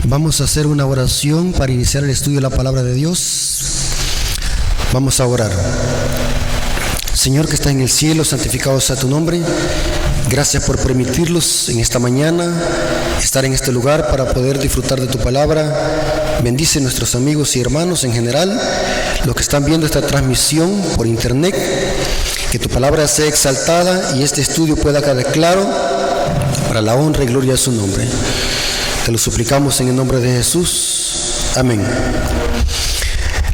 Vamos a hacer una oración para iniciar el estudio de la palabra de Dios. Vamos a orar. Señor que está en el cielo, santificado sea tu nombre. Gracias por permitirnos en esta mañana estar en este lugar para poder disfrutar de tu palabra. Bendice a nuestros amigos y hermanos en general, los que están viendo esta transmisión por internet. Que tu palabra sea exaltada y este estudio pueda quedar claro para la honra y gloria de su nombre. Te lo suplicamos en el nombre de Jesús. Amén.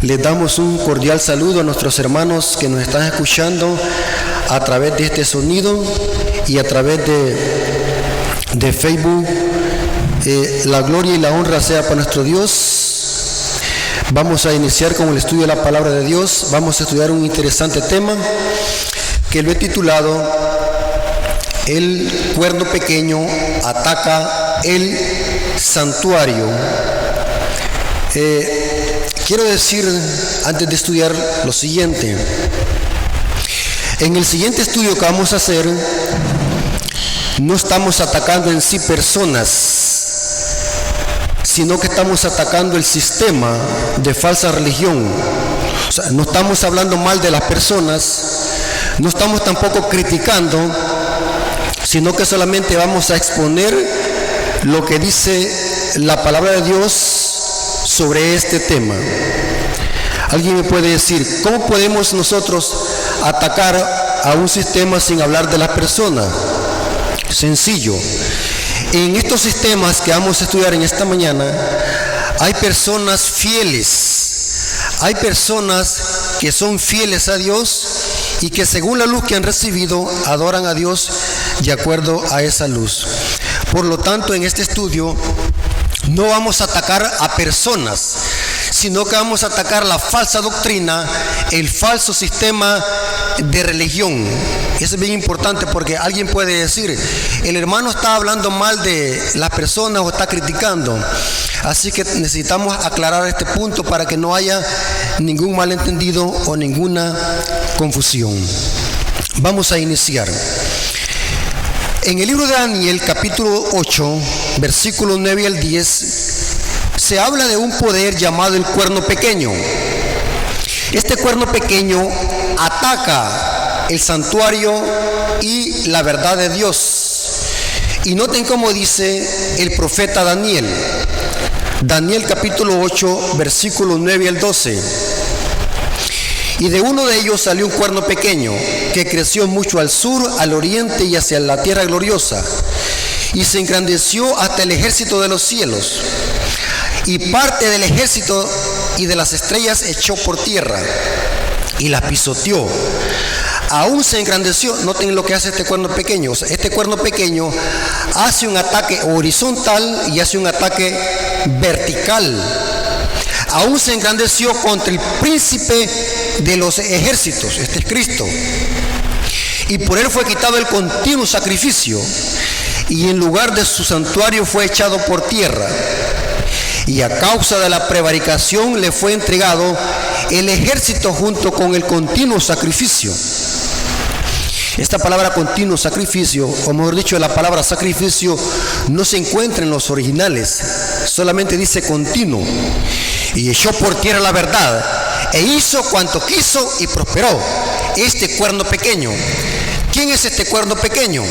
Les damos un cordial saludo a nuestros hermanos que nos están escuchando a través de este sonido y a través de Facebook. La gloria y la honra sea para nuestro Dios. Vamos a iniciar con el estudio de la palabra de Dios. Vamos a estudiar un interesante tema que lo he titulado El cuerno pequeño ataca el santuario. Quiero decir, antes de estudiar, lo siguiente. En el siguiente estudio que vamos a hacer, no estamos atacando en sí personas, sino que estamos atacando el sistema de falsa religión. O sea, no estamos hablando mal de las personas, no estamos tampoco criticando, sino que solamente vamos a exponer lo que dice la palabra de Dios sobre este tema. ¿Alguien me puede decir cómo podemos nosotros atacar a un sistema sin hablar de las personas? Sencillo. En estos sistemas que vamos a estudiar en esta mañana, hay personas fieles, hay personas que son fieles a Dios y que según la luz que han recibido, adoran a Dios de acuerdo a esa luz. Por lo tanto, en este estudio no vamos a atacar a personas, sino que vamos a atacar la falsa doctrina, el falso sistema de religión. Eso es bien importante porque alguien puede decir, el hermano está hablando mal de las personas o está criticando. Así que necesitamos aclarar este punto para que no haya ningún malentendido o ninguna confusión. Vamos a iniciar. En el libro de Daniel, capítulo 8, versículos 9 al 10, se habla de un poder llamado el cuerno pequeño. Este cuerno pequeño ataca el santuario y la verdad de Dios. Y noten cómo dice el profeta Daniel. Daniel capítulo 8, versículos 9 al 12. Y de uno de ellos salió un cuerno pequeño, que creció mucho al sur, al oriente y hacia la tierra gloriosa, y se engrandeció hasta el ejército de los cielos, y parte del ejército y de las estrellas echó por tierra, y las pisoteó. Aún se engrandeció. Noten lo que hace este cuerno pequeño. O sea, este cuerno pequeño hace un ataque horizontal y hace un ataque vertical. Aún se engrandeció contra el príncipe de los ejércitos, este es Cristo, y por él fue quitado el continuo sacrificio, y en lugar de su santuario fue echado por tierra, y a causa de la prevaricación le fue entregado el ejército junto con el continuo sacrificio. Esta palabra continuo sacrificio, o mejor dicho, la palabra sacrificio no se encuentra en los originales, solamente dice continuo. Y echó por tierra la verdad, e hizo cuanto quiso y prosperó este cuerno pequeño. ¿Quién es este cuerno pequeño?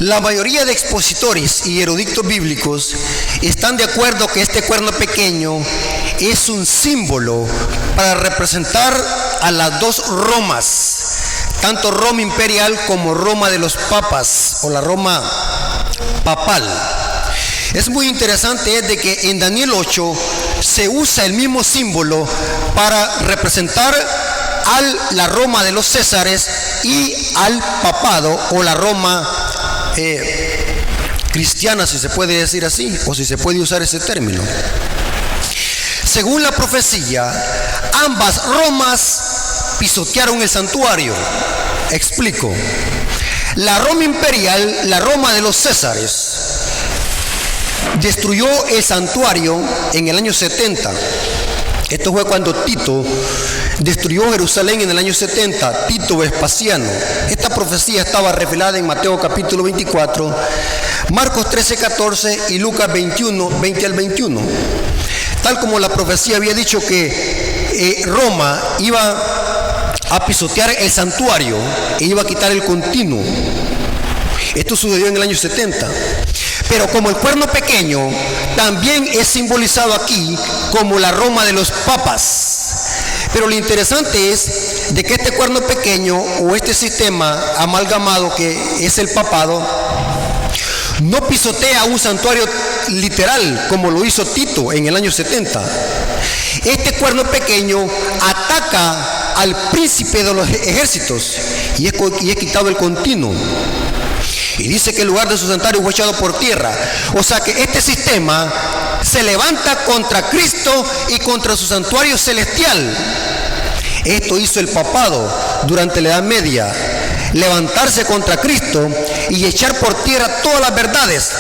La mayoría de expositores y eruditos bíblicos están de acuerdo que este cuerno pequeño es un símbolo para representar a las dos Romas, tanto Roma imperial como Roma de los papas o la Roma papal. Es muy interesante de que en Daniel 8 se usa el mismo símbolo para representar a la Roma de los Césares y al papado o la Roma cristiana, si se puede decir así, o si se puede usar ese término. Según la profecía, ambas Romas pisotearon el santuario. Explico. La Roma imperial, la Roma de los Césares, destruyó el santuario en el año 70. Esto fue cuando Tito destruyó Jerusalén en el año 70, Tito Vespasiano. Esta profecía estaba revelada en Mateo capítulo 24, Marcos 13, 14 y Lucas 21, 20 al 21. Tal como la profecía había dicho que Roma iba a pisotear el santuario e iba a quitar el continuo. Esto sucedió en el año 70. Pero como el cuerno pequeño también es simbolizado aquí como la Roma de los papas. Pero lo interesante es de que este cuerno pequeño o este sistema amalgamado que es el papado no pisotea un santuario literal como lo hizo Tito en el año 70. Este cuerno pequeño ataca al príncipe de los ejércitos y es quitado el continuo. Y dice que el lugar de su santuario fue echado por tierra. O sea que este sistema se levanta contra Cristo y contra su santuario celestial. Esto hizo el papado durante la Edad Media. Levantarse contra Cristo y echar por tierra todas las verdades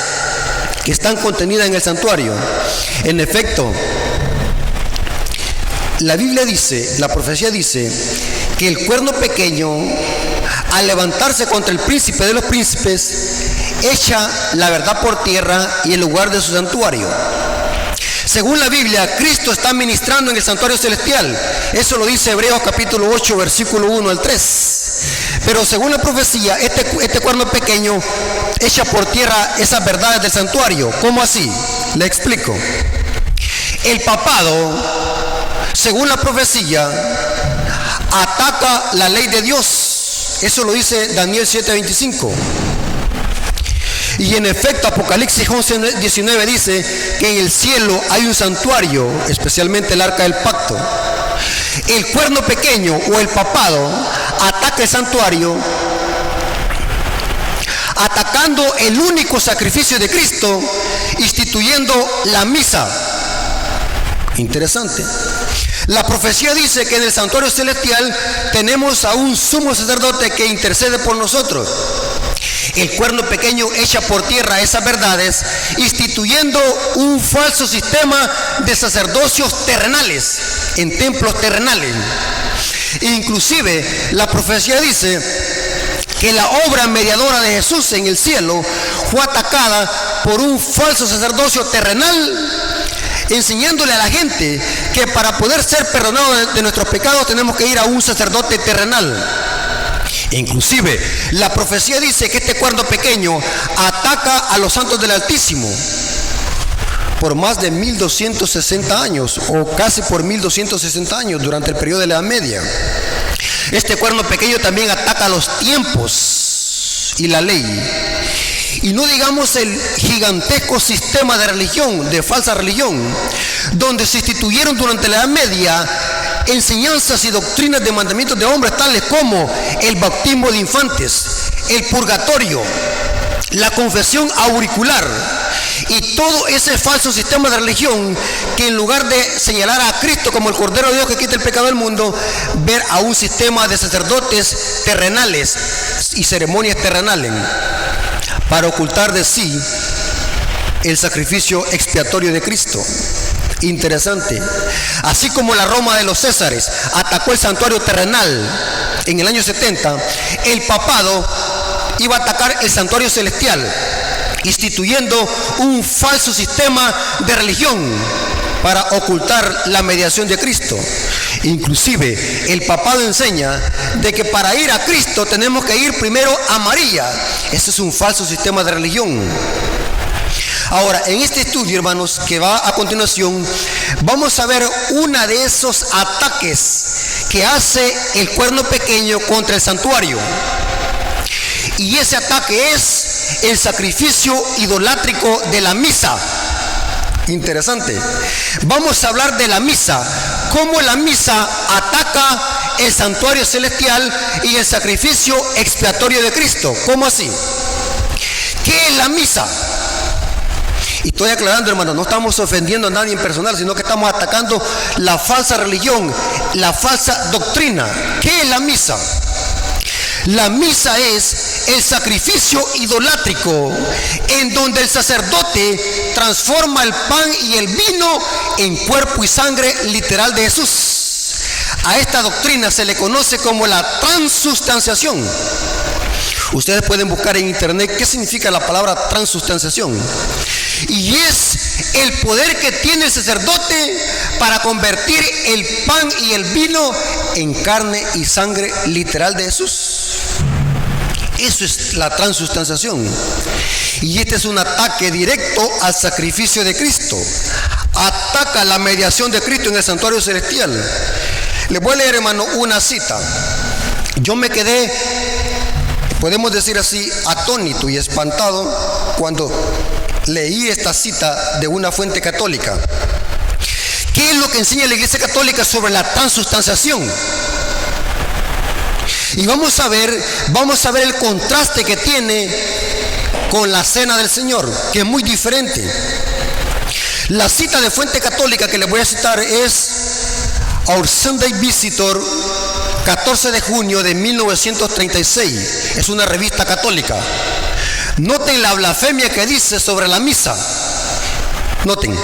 que están contenidas en el santuario. En efecto, la Biblia dice, la profecía dice, que el cuerno pequeño, al levantarse contra el príncipe de los príncipes, echa la verdad por tierra y el lugar de su santuario. Según la Biblia, Cristo está ministrando en el santuario celestial. Eso lo dice Hebreos capítulo 8, versículo 1 al 3. Pero según la profecía, este cuerno pequeño echa por tierra esas verdades del santuario. ¿Cómo así? Le explico. El papado, según la profecía, ataca la ley de Dios. Eso lo dice Daniel 7:25. Y en efecto, Apocalipsis 11:19 dice que en el cielo hay un santuario, especialmente el arca del pacto. El cuerno pequeño o el papado ataca el santuario, atacando el único sacrificio de Cristo, instituyendo la misa. Interesante. La profecía dice que en el santuario celestial tenemos a un sumo sacerdote que intercede por nosotros. El cuerno pequeño echa por tierra esas verdades, instituyendo un falso sistema de sacerdocios terrenales, en templos terrenales. Inclusive, la profecía dice que la obra mediadora de Jesús en el cielo fue atacada por un falso sacerdocio terrenal, enseñándole a la gente que para poder ser perdonados de nuestros pecados tenemos que ir a un sacerdote terrenal. Inclusive, la profecía dice que este cuerno pequeño ataca a los santos del Altísimo por más de 1260 años, o casi por 1260 años durante el periodo de la Edad Media. Este cuerno pequeño también ataca los tiempos y la ley. Y no digamos el gigantesco sistema de religión, de falsa religión, donde se instituyeron durante la Edad Media enseñanzas y doctrinas de mandamientos de hombres tales como el bautismo de infantes, el purgatorio, la confesión auricular y todo ese falso sistema de religión que en lugar de señalar a Cristo como el Cordero de Dios que quita el pecado del mundo, ver a un sistema de sacerdotes terrenales y ceremonias terrenales para ocultar de sí el sacrificio expiatorio de Cristo. Interesante. Así como la Roma de los Césares atacó el santuario terrenal en el año 70, el papado iba a atacar el santuario celestial, instituyendo un falso sistema de religión para ocultar la mediación de Cristo. Inclusive el papado enseña de que para ir a Cristo tenemos que ir primero a María. Ese es un falso sistema de religión. Ahora, en este estudio, hermanos, que va a continuación, vamos a ver uno de esos ataques que hace el cuerno pequeño contra el santuario. Y ese ataque es el sacrificio idolátrico de la misa. Interesante. Vamos a hablar de la misa, cómo la misa ataca el santuario celestial y el sacrificio expiatorio de Cristo. ¿Cómo así? ¿Qué es la misa? Y estoy aclarando, hermano, no estamos ofendiendo a nadie en personal, sino que estamos atacando la falsa religión, la falsa doctrina. ¿Qué es la misa? La misa es el sacrificio idolátrico en donde el sacerdote transforma el pan y el vino en cuerpo y sangre literal de Jesús. A esta doctrina se le conoce como la transustanciación. Ustedes pueden buscar en internet qué significa la palabra transustanciación. Y es el poder que tiene el sacerdote para convertir el pan y el vino en carne y sangre literal de Jesús. Eso es la transustanciación. Y este es un ataque directo al sacrificio de Cristo. Ataca la mediación de Cristo en el santuario celestial. Les voy a leer, hermano, una cita. Yo me quedé, podemos decir así, atónito y espantado cuando leí esta cita de una fuente católica. ¿Qué es lo que enseña la Iglesia Católica sobre la transustanciación? Y vamos a ver el contraste que tiene con la cena del Señor, que es muy diferente. La cita de fuente católica que les voy a citar es Our Sunday Visitor, 14 de junio de 1936. Es una revista católica. Noten la blasfemia que dice sobre la misa. Noten.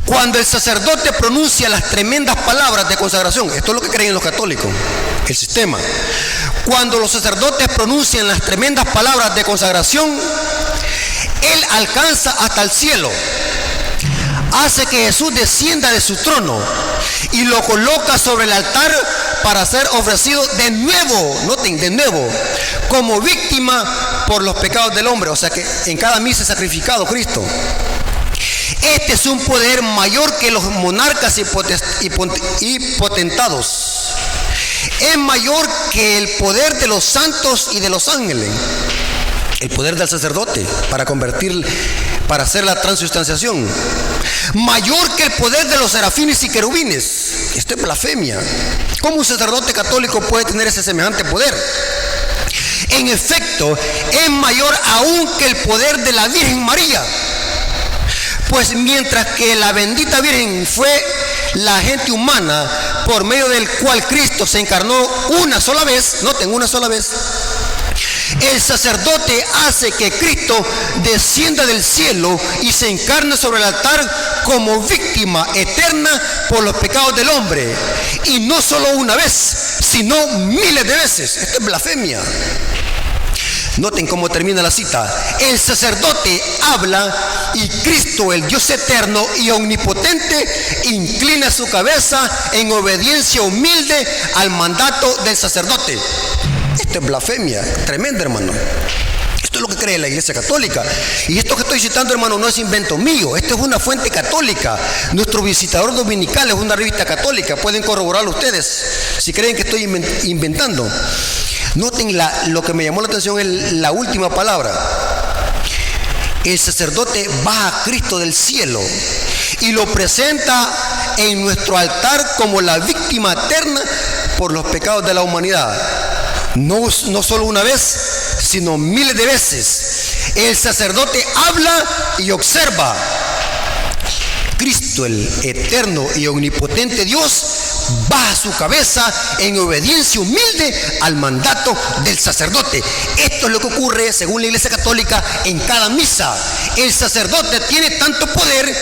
Cuando el sacerdote pronuncia las tremendas palabras de consagración, esto es lo que creen los católicos, el sistema. Cuando los sacerdotes pronuncian las tremendas palabras de consagración, Él alcanza hasta el cielo, hace que Jesús descienda de su trono y lo coloca sobre el altar para ser ofrecido de nuevo, noten, de nuevo, como víctima por los pecados del hombre. O sea que en cada misa es sacrificado Cristo. Este es un poder mayor que los monarcas y potentados. Es mayor que el poder de los santos y de los ángeles. El poder del sacerdote para hacer la transustanciación. Mayor que el poder de los serafines y querubines. Esto es blasfemia. ¿Cómo un sacerdote católico puede tener ese semejante poder? En efecto, es mayor aún que el poder de la Virgen María. Pues mientras que la bendita Virgen fue la agente humana por medio del cual Cristo se encarnó una sola vez, noten, una sola vez, el sacerdote hace que Cristo descienda del cielo y se encarne sobre el altar como víctima eterna por los pecados del hombre. Y no solo una vez, sino miles de veces. Esto es blasfemia. Noten cómo termina la cita. El sacerdote habla y Cristo, el Dios eterno y omnipotente, inclina su cabeza en obediencia humilde al mandato del sacerdote. Esto es blasfemia, tremenda, hermano. Esto es lo que cree la Iglesia Católica. Y esto que estoy citando, hermano, no es invento mío. Esto es una fuente católica. Nuestro Visitador Dominical es una revista católica. Pueden corroborarlo ustedes si creen que estoy inventando. Noten lo que me llamó la atención es la última palabra. El sacerdote baja a Cristo del cielo y lo presenta en nuestro altar como la víctima eterna por los pecados de la humanidad. No solo una vez, sino miles de veces. El sacerdote habla y observa. Cristo, el eterno y omnipotente Dios, baja su cabeza en obediencia humilde al mandato del sacerdote. Esto es lo que ocurre, según la Iglesia Católica, en cada misa. El sacerdote tiene tanto poder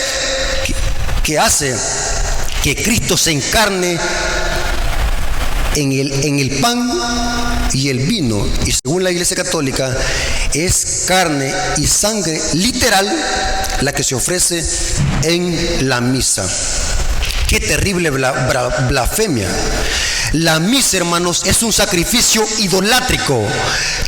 que hace que Cristo se encarne en el pan y el vino. Y según la Iglesia Católica, es carne y sangre literal la que se ofrece en la misa. Qué terrible blasfemia. La misa, hermanos, es un sacrificio idolátrico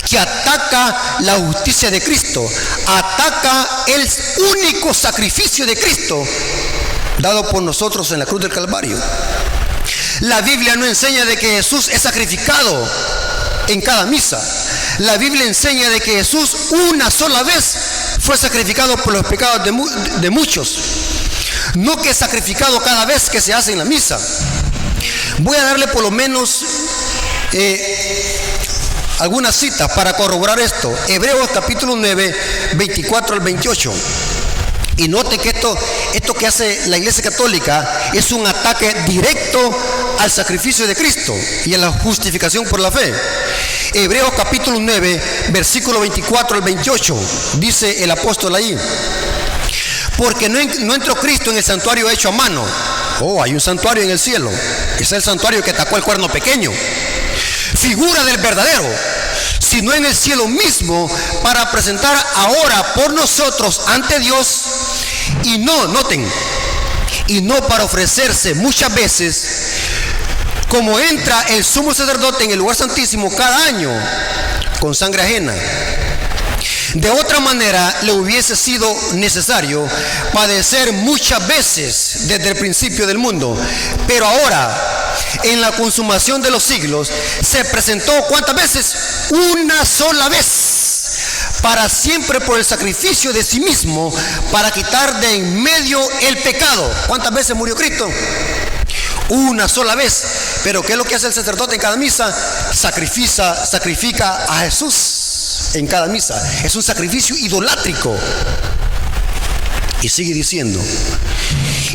que ataca la justicia de Cristo, ataca el único sacrificio de Cristo dado por nosotros en la cruz del Calvario. La Biblia no enseña de que Jesús es sacrificado en cada misa. La Biblia enseña de que Jesús una sola vez fue sacrificado por los pecados de muchos. No que es sacrificado cada vez que se hace en la misa. Voy a darle por lo menos algunas citas para corroborar esto. Hebreos capítulo 9, 24 al 28. Y note que esto que hace la Iglesia Católica es un ataque directo al sacrificio de Cristo y a la justificación por la fe. Hebreos capítulo 9, versículo 24 al 28, dice el apóstol ahí: porque no entró Cristo en el santuario hecho a mano. Oh, hay un santuario en el cielo. es el santuario que atacó el cuerno pequeño, figura del verdadero, sino en el cielo mismo, para presentar ahora por nosotros ante Dios, y no, noten, y no para ofrecerse muchas veces, como entra el sumo sacerdote en el lugar santísimo cada año, con sangre ajena. De otra manera, le hubiese sido necesario padecer muchas veces desde el principio del mundo. Pero ahora, en la consumación de los siglos, se presentó ¿cuántas veces? Una sola vez, para siempre, por el sacrificio de sí mismo, para quitar de en medio el pecado. ¿Cuántas veces murió Cristo? Una sola vez. Pero ¿qué es lo que hace el sacerdote en cada misa? Sacrifica a Jesús en cada misa. Es un sacrificio idolátrico. Y sigue diciendo,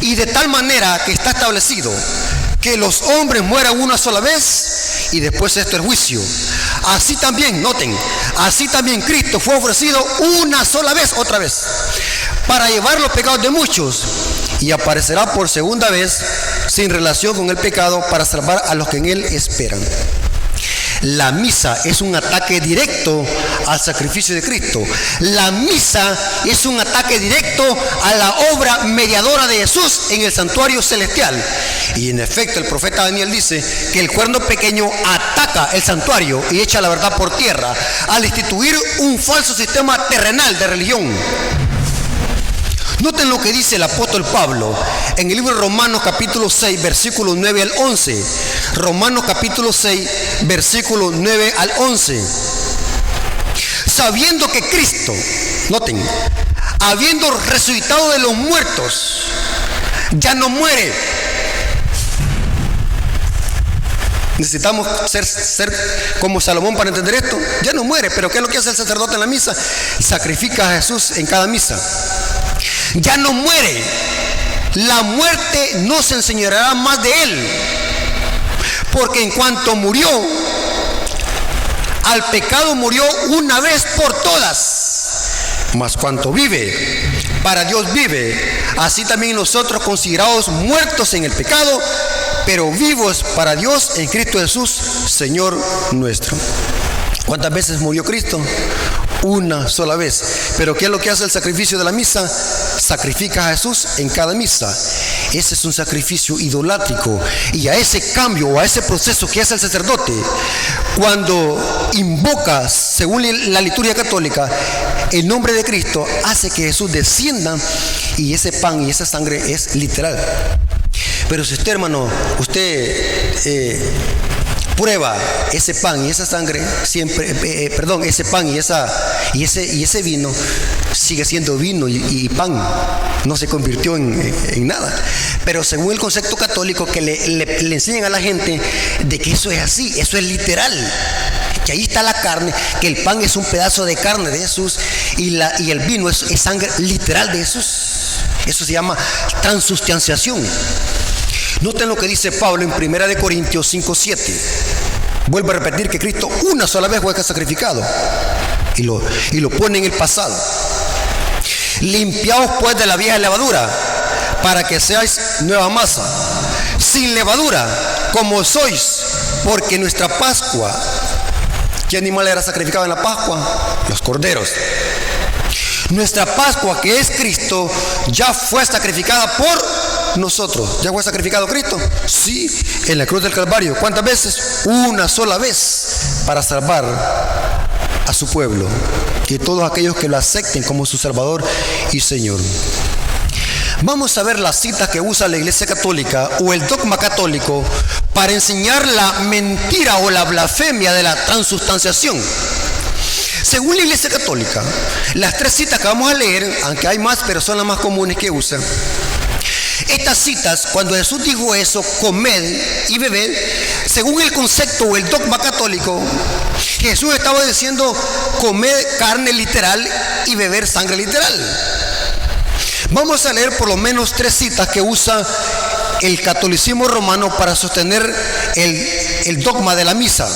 y de tal manera que está establecido que los hombres mueran una sola vez y después esto el juicio. Así también, noten, así también Cristo fue ofrecido una sola vez, otra vez, para llevar los pecados de muchos, y aparecerá por segunda vez sin relación con el pecado para salvar a los que en él esperan. La misa es un ataque directo al sacrificio de Cristo. La misa es un ataque directo a la obra mediadora de Jesús en el santuario celestial. Y en efecto, el profeta Daniel dice que el cuerno pequeño ataca el santuario y echa la verdad por tierra al instituir un falso sistema terrenal de religión. Noten lo que dice el apóstol Pablo en el libro de Romanos capítulo 6, versículos 9 al 11. Romanos capítulo 6, versículos 9 al 11. Sabiendo que Cristo, noten, habiendo resucitado de los muertos, ya no muere. Necesitamos ser como Salomón para entender esto. Ya no muere, pero ¿qué es lo que hace el sacerdote en la misa? Sacrifica a Jesús en cada misa. Ya no muere. La muerte no se enseñoreará más de él, porque en cuanto murió, al pecado murió una vez por todas. Mas cuanto vive, para Dios vive. Así también nosotros, considerados muertos en el pecado, pero vivos para Dios en Cristo Jesús, Señor nuestro. ¿Cuántas veces murió Cristo? Una sola vez. Pero ¿qué es lo que hace el sacrificio de la misa? Sacrifica a Jesús en cada misa. Ese es un sacrificio idolátrico. Y a ese cambio o a ese proceso que hace el sacerdote cuando invoca, según la liturgia católica, el nombre de Cristo, hace que Jesús descienda, y ese pan y esa sangre es literal. Pero si usted, hermano, prueba ese pan y esa sangre, siempre, ese pan y ese vino, sigue siendo vino y pan, no se convirtió en nada. Pero según el concepto católico que le enseñan a la gente de que eso es así, eso es literal, que ahí está la carne, que el pan es un pedazo de carne de Jesús y el vino es sangre literal de Jesús. Eso se llama transustanciación. Noten lo que dice Pablo en 1 Corintios 5:7. Vuelvo a repetir que Cristo una sola vez fue sacrificado, y lo pone en el pasado. Limpiaos pues de la vieja levadura, para que seáis nueva masa, sin levadura, como sois, porque nuestra Pascua, ¿qué animal era sacrificado en la Pascua? Los corderos. Nuestra Pascua, que es Cristo, ya fue sacrificada por nosotros. ¿Ya fue sacrificado Cristo? Sí, en la cruz del Calvario. ¿Cuántas veces? Una sola vez, para salvar a su pueblo y todos aquellos que lo acepten como su Salvador y Señor. Vamos a ver las citas que usa la Iglesia Católica o el dogma católico para enseñar la mentira o la blasfemia de la transustanciación. Según la Iglesia Católica, las tres citas que vamos a leer, aunque hay más, pero son las más comunes que usan. Estas citas, cuando Jesús dijo eso, comed y bebed, según el concepto o el dogma católico, Jesús estaba diciendo comer carne literal y beber sangre literal. Vamos a leer por lo menos tres citas que usa el catolicismo romano para sostener el dogma de la misa.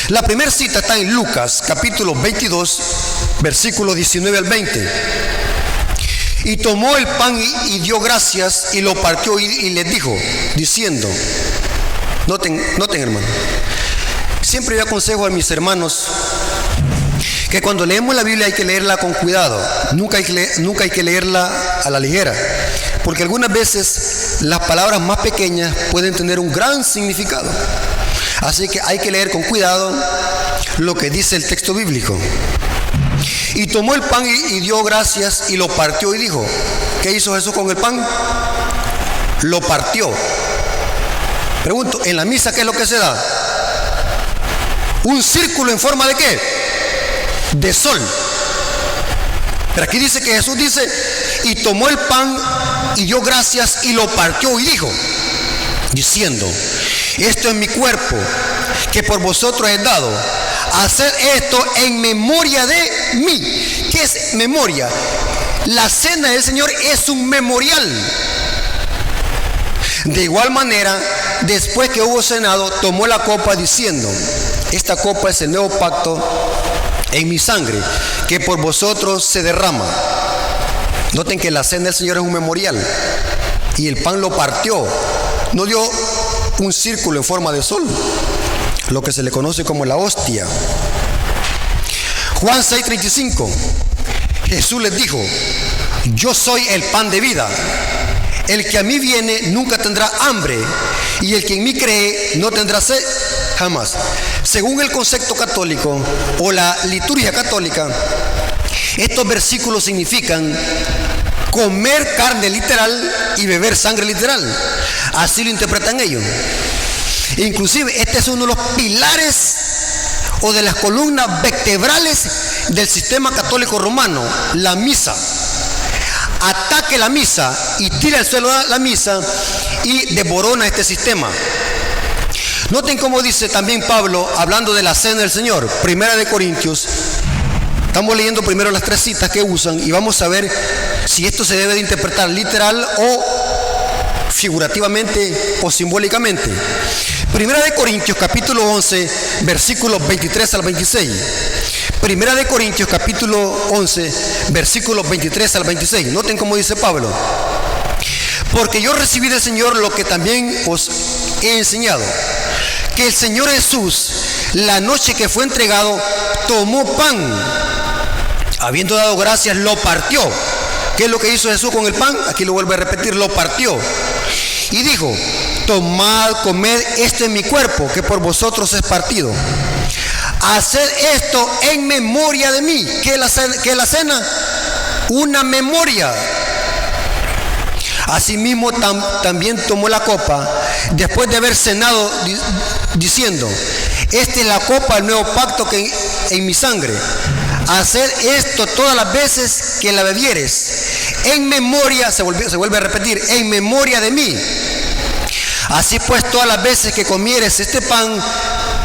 La primera cita está en Lucas, capítulo 22, versículos 19 al 20. Y tomó el pan y dio gracias y lo partió y les dijo, diciendo, noten hermano, siempre yo aconsejo a mis hermanos que cuando leemos la Biblia hay que leerla con cuidado, nunca hay que leerla a la ligera, porque algunas veces las palabras más pequeñas pueden tener un gran significado. Así que hay que leer con cuidado lo que dice el texto bíblico. Y tomó el pan y dio gracias y lo partió y dijo, ¿qué hizo Jesús con el pan? Lo partió. Pregunto, ¿en la misa qué es lo que se da? Un círculo en forma de ¿qué? De sol. Pero aquí dice que Jesús dice, y tomó el pan y dio gracias y lo partió y dijo, diciendo, esto es mi cuerpo que por vosotros es dado. Hacer esto en memoria de mí. ¿Qué es memoria? La cena del Señor es un memorial. De igual manera, después que hubo cenado, tomó la copa diciendo, esta copa es el nuevo pacto en mi sangre, que por vosotros se derrama. Noten que la cena del Señor es un memorial. Y el pan lo partió. No dio un círculo en forma de sol, lo que se le conoce como la hostia. Juan 6:35, Jesús les dijo, yo soy el pan de vida. El que a mí viene nunca tendrá hambre, y el que en mí cree no tendrá sed jamás. Según el concepto católico o la liturgia católica, estos versículos significan comer carne literal y beber sangre literal. Así lo interpretan ellos. Inclusive este es uno de los pilares o de las columnas vertebrales del sistema católico romano, la misa. Ataque la misa y tira al suelo la misa y devorona este sistema. Noten cómo dice también Pablo, hablando de la cena del Señor, 1 Corintios. Estamos leyendo primero las 3 citas que usan y vamos a ver si esto se debe de interpretar literal o figurativamente o simbólicamente. 1 Corintios capítulo 11, versículos 23 al 26. 1 Corintios capítulo 11, versículos 23 al 26. Noten cómo dice Pablo. Porque yo recibí del Señor lo que también os he enseñado, que el Señor Jesús, la noche que fue entregado, tomó pan, habiendo dado gracias, lo partió. ¿Qué es lo que hizo Jesús con el pan? Aquí lo vuelve a repetir, lo partió. Y dijo, tomad, comed, este es mi cuerpo, que por vosotros es partido. Haced esto en memoria de mí. ¿Qué es la cena? Una memoria. Asimismo también tomó la copa, después de haber cenado, diciendo, esta es la copa del nuevo pacto que en mi sangre. Haced esto todas las veces que la bebieres, en memoria, se vuelve a repetir, en memoria de mí. Así pues, todas las veces que comieres este pan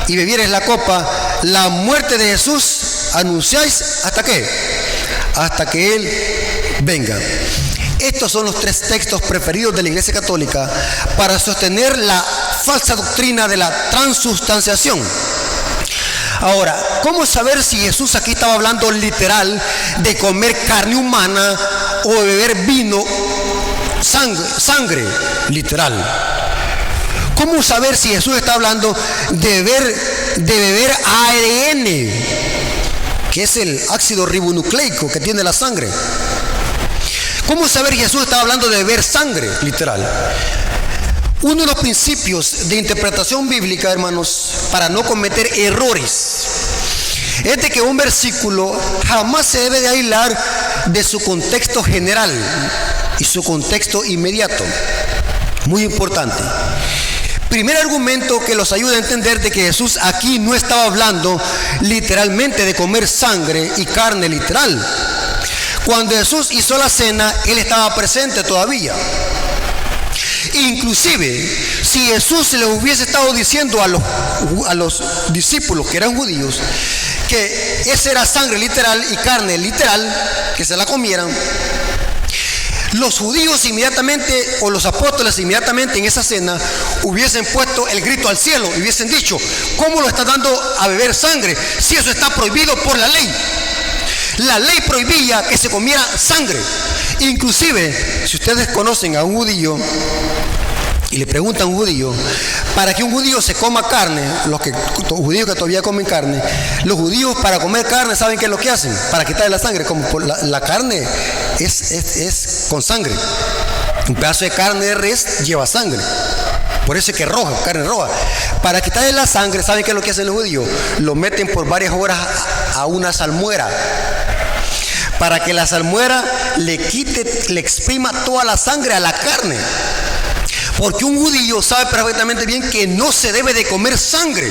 y bebieres la copa, la muerte de Jesús anunciáis, ¿hasta qué? Hasta que Él venga. Estos son los 3 textos preferidos de la Iglesia Católica para sostener la falsa doctrina de la transustanciación. Ahora, ¿cómo saber si Jesús aquí estaba hablando literal de comer carne humana o de beber vino, sangre literal? ¿Cómo saber si Jesús está hablando de beber ARN, que es el ácido ribonucleico que tiene la sangre? ¿Cómo saber si Jesús está hablando de beber sangre literal? Uno de los principios de interpretación bíblica, hermanos, para no cometer errores, es de que un versículo jamás se debe de aislar de su contexto general y su contexto inmediato. Muy importante. Primer argumento que los ayuda a entender de que Jesús aquí no estaba hablando literalmente de comer sangre y carne literal. Cuando Jesús hizo la cena, Él estaba presente todavía. Inclusive, si Jesús se les hubiese estado diciendo a los discípulos que eran judíos que esa era sangre literal y carne literal, que se la comieran, los judíos inmediatamente, o los apóstoles inmediatamente en esa cena, hubiesen puesto el grito al cielo y hubiesen dicho, ¿cómo lo está dando a beber sangre si eso está prohibido por la ley? La ley prohibía que se comiera sangre. Inclusive, si ustedes conocen a un judío y le preguntan a un judío, para que un judío se coma carne, los judíos que todavía comen carne, los judíos para comer carne, ¿saben qué es lo que hacen? Para quitarle la sangre, como la carne es con sangre. Un pedazo de carne de res lleva sangre. Por eso es que es roja, carne roja. Para quitarle la sangre, ¿saben qué es lo que hacen los judíos? Lo meten por varias horas a una salmuera, para que la salmuera le exprima toda la sangre a la carne. Porque un judío sabe perfectamente bien que no se debe de comer sangre.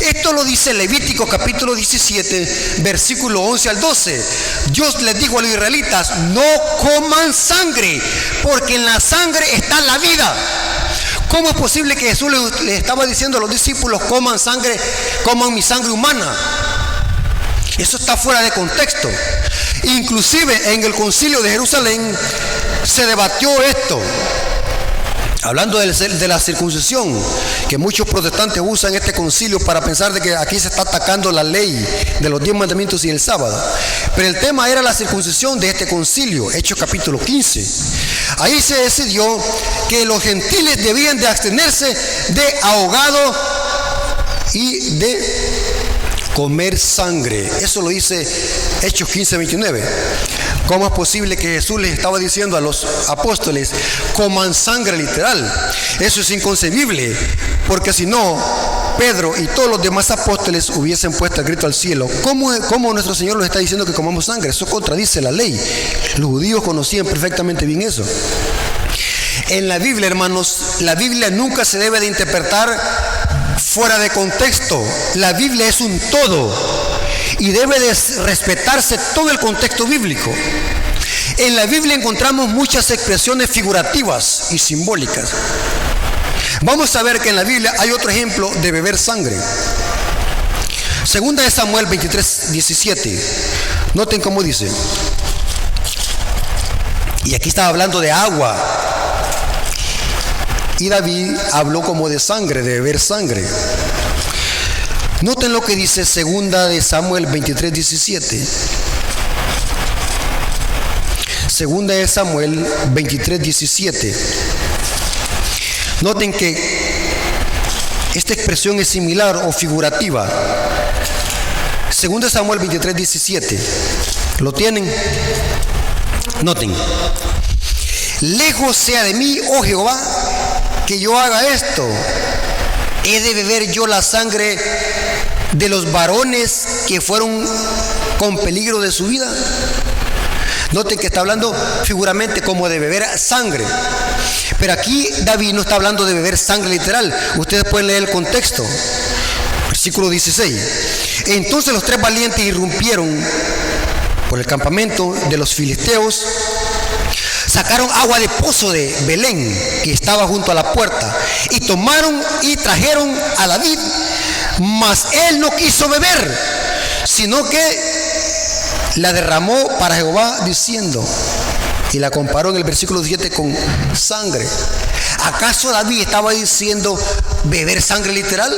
Esto lo dice Levítico capítulo 17, versículo 11 al 12. Dios les dijo a los israelitas, no coman sangre, porque en la sangre está la vida. ¿Cómo es posible que Jesús le estaba diciendo a los discípulos, coman sangre, coman mi sangre humana? Eso está fuera de contexto. Inclusive en el concilio de Jerusalén se debatió esto. Hablando de la circuncisión, que muchos protestantes usan este concilio para pensar de que aquí se está atacando la ley de los 10 mandamientos y el sábado. Pero el tema era la circuncisión de este concilio, Hechos capítulo 15. Ahí se decidió que los gentiles debían de abstenerse de ahogado y de comer sangre. Eso lo dice Hechos 15, 29. ¿Cómo es posible que Jesús les estaba diciendo a los apóstoles, coman sangre literal? Eso es inconcebible, porque si no, Pedro y todos los demás apóstoles hubiesen puesto el grito al cielo. ¿Cómo nuestro Señor nos está diciendo que comamos sangre? Eso contradice la ley. Los judíos conocían perfectamente bien eso. En la Biblia, hermanos, la Biblia nunca se debe de interpretar fuera de contexto. La Biblia es un todo y debe de respetarse todo el contexto bíblico. En la Biblia encontramos muchas expresiones figurativas y simbólicas. Vamos a ver que en la Biblia hay otro ejemplo de beber sangre. Segunda de Samuel 23, 17. Noten cómo dice. Y aquí estaba hablando de agua. Y David habló como de sangre, de beber sangre. Noten lo que dice segunda de Samuel 23, 17. Segunda de Samuel 23, 17. Noten que esta expresión es similar o figurativa. Segunda de Samuel 23, 17. ¿Lo tienen? Noten. Lejos sea de mí, oh Jehová, que yo haga esto. ¿He de beber yo la sangre de los varones que fueron con peligro de su vida? Noten que está hablando figuramente como de beber sangre. Pero aquí David no está hablando de beber sangre literal. Ustedes pueden leer el contexto. Versículo 16. Entonces los tres valientes irrumpieron por el campamento de los filisteos. Sacaron agua de pozo de Belén, que estaba junto a la puerta, y tomaron y trajeron a David, mas él no quiso beber, sino que la derramó para Jehová, diciendo, y la comparó en el versículo 7 con sangre. ¿Acaso David estaba diciendo beber sangre literal?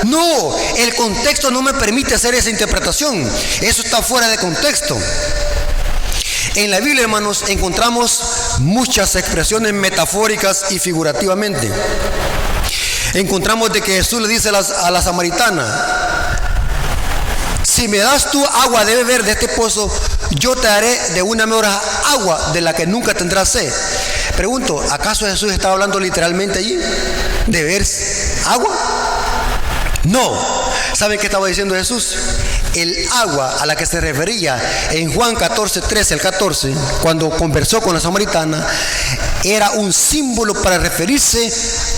No, el contexto no me permite hacer esa interpretación. Eso está fuera de contexto. En la Biblia, hermanos, encontramos muchas expresiones metafóricas y figurativamente. Encontramos de que Jesús le dice a la samaritana, si me das tú agua de beber de este pozo, yo te daré de una mejora agua de la que nunca tendrás sed. Pregunto, ¿acaso Jesús estaba hablando literalmente allí? ¿De beber agua? No. ¿Saben qué estaba diciendo Jesús? El agua a la que se refería en Juan 14, 13 al 14, cuando conversó con la samaritana, era un símbolo para referirse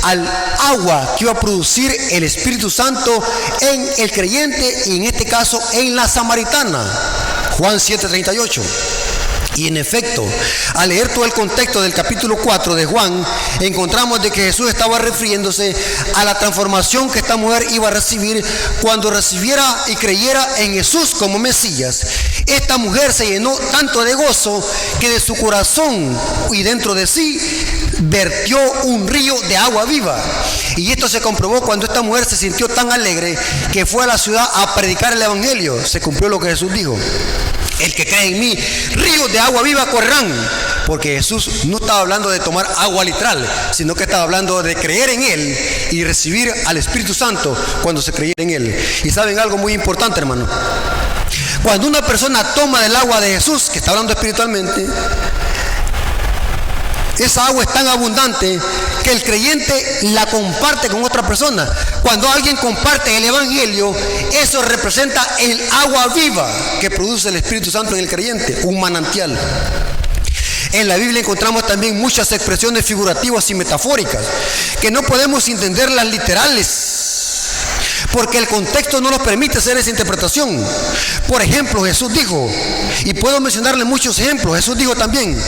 al agua que iba a producir el Espíritu Santo en el creyente y en este caso en la samaritana. Juan 7, 38. Y en efecto, al leer todo el contexto del capítulo 4 de Juan, encontramos de que Jesús estaba refiriéndose a la transformación que esta mujer iba a recibir cuando recibiera y creyera en Jesús como Mesías. Esta mujer se llenó tanto de gozo que de su corazón y dentro de sí vertió un río de agua viva. Y esto se comprobó cuando esta mujer se sintió tan alegre que fue a la ciudad a predicar el evangelio. Se cumplió lo que Jesús dijo. El que cree en mí, ríos de agua viva correrán. Porque Jesús no estaba hablando de tomar agua literal, sino que estaba hablando de creer en Él y recibir al Espíritu Santo cuando se creyera en Él. Y saben algo muy importante, hermano. Cuando una persona toma del agua de Jesús, que está hablando espiritualmente, esa agua es tan abundante que el creyente la comparte con otra persona. Cuando alguien comparte el Evangelio, eso representa el agua viva que produce el Espíritu Santo en el creyente, un manantial. En la Biblia encontramos también muchas expresiones figurativas y metafóricas que no podemos entenderlas literales, porque el contexto no nos permite hacer esa interpretación. Por ejemplo, Jesús dijo, y puedo mencionarle muchos ejemplos, Jesús dijo también,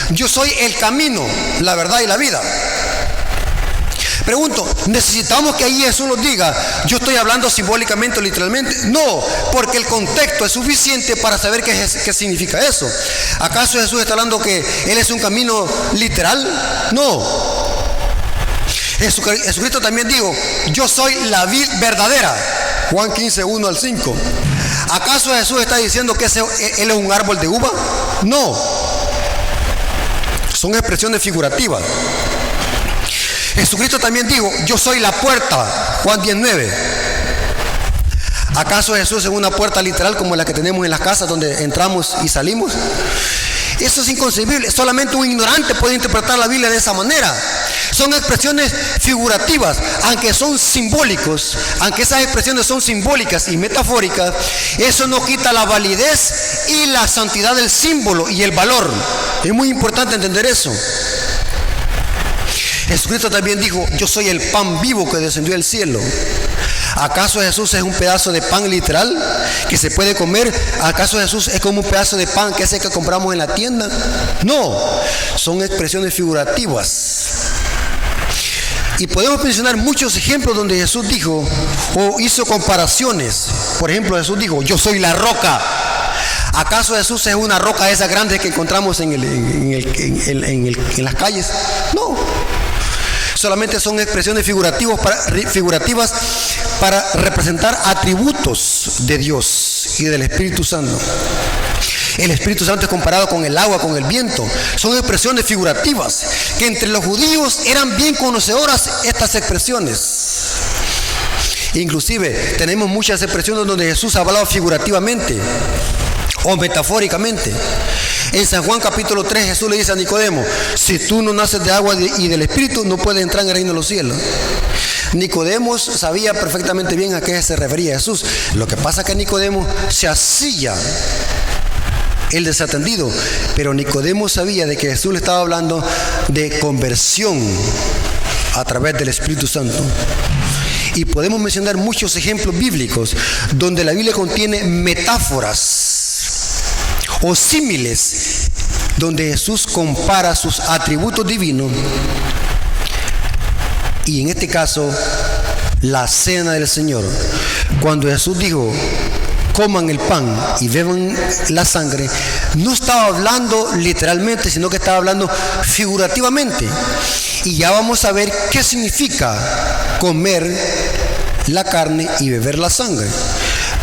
yo soy el camino, la verdad y la vida. Pregunto, ¿necesitamos que ahí Jesús nos diga, yo estoy hablando simbólicamente o literalmente? No, porque el contexto es suficiente para saber qué significa eso. ¿Acaso Jesús está hablando que Él es un camino literal? No. Jesucristo también dijo, yo soy la vid verdadera. Juan 15, 1 al 5. ¿Acaso Jesús está diciendo que Él es un árbol de uva? No. Son expresiones figurativas. Jesucristo también dijo, yo soy la puerta, Juan 19. ¿Acaso Jesús es una puerta literal como la que tenemos en las casas donde entramos y salimos? Eso es inconcebible, solamente un ignorante puede interpretar la Biblia de esa manera. Son expresiones figurativas, aunque son simbólicos, aunque esas expresiones son simbólicas y metafóricas, eso no quita la validez y la santidad del símbolo y el valor. Es muy importante entender eso. Jesucristo también dijo, yo soy el pan vivo que descendió del cielo. ¿Acaso Jesús es un pedazo de pan literal que se puede comer? ¿Acaso Jesús es como un pedazo de pan que es el que compramos en la tienda? No, son expresiones figurativas. Y podemos mencionar muchos ejemplos donde Jesús dijo o hizo comparaciones. Por ejemplo, Jesús dijo, yo soy la roca. ¿Acaso Jesús es una roca esa grande que encontramos en las calles? No. Solamente son expresiones figurativas para representar atributos de Dios y del Espíritu Santo. El Espíritu Santo es comparado con el agua, con el viento. Son expresiones figurativas que entre los judíos eran bien conocedoras estas expresiones. Inclusive tenemos muchas expresiones donde Jesús ha hablado figurativamente o metafóricamente. En San Juan capítulo 3 Jesús le dice a Nicodemo, si tú no naces de agua y del Espíritu no puedes entrar en el reino de los cielos. Nicodemo sabía perfectamente bien a qué se refería Jesús. Lo que pasa es que Nicodemo se hacía el desatendido, pero Nicodemo sabía de que Jesús le estaba hablando de conversión a través del Espíritu Santo. Y podemos mencionar muchos ejemplos bíblicos donde la Biblia contiene metáforas o símiles donde Jesús compara sus atributos divinos, y en este caso la cena del Señor, cuando Jesús dijo coman el pan y beban la sangre, no estaba hablando literalmente, sino que estaba hablando figurativamente. Y ya vamos a ver qué significa comer la carne y beber la sangre,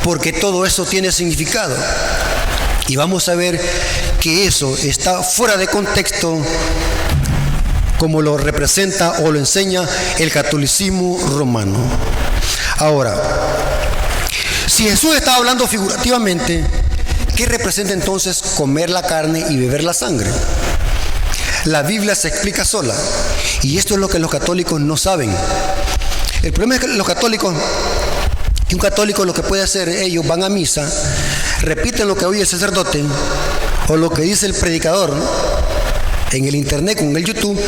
porque todo eso tiene significado. Y vamos a ver que eso está fuera de contexto como lo representa o lo enseña el catolicismo romano. Ahora, si Jesús estaba hablando figurativamente, ¿qué representa entonces comer la carne y beber la sangre? La Biblia se explica sola, y esto es lo que los católicos no saben. El problema es que los católicos, un católico lo que puede hacer, ellos van a misa, repiten lo que oye el sacerdote o lo que dice el predicador, ¿no?, en el internet, con el YouTube,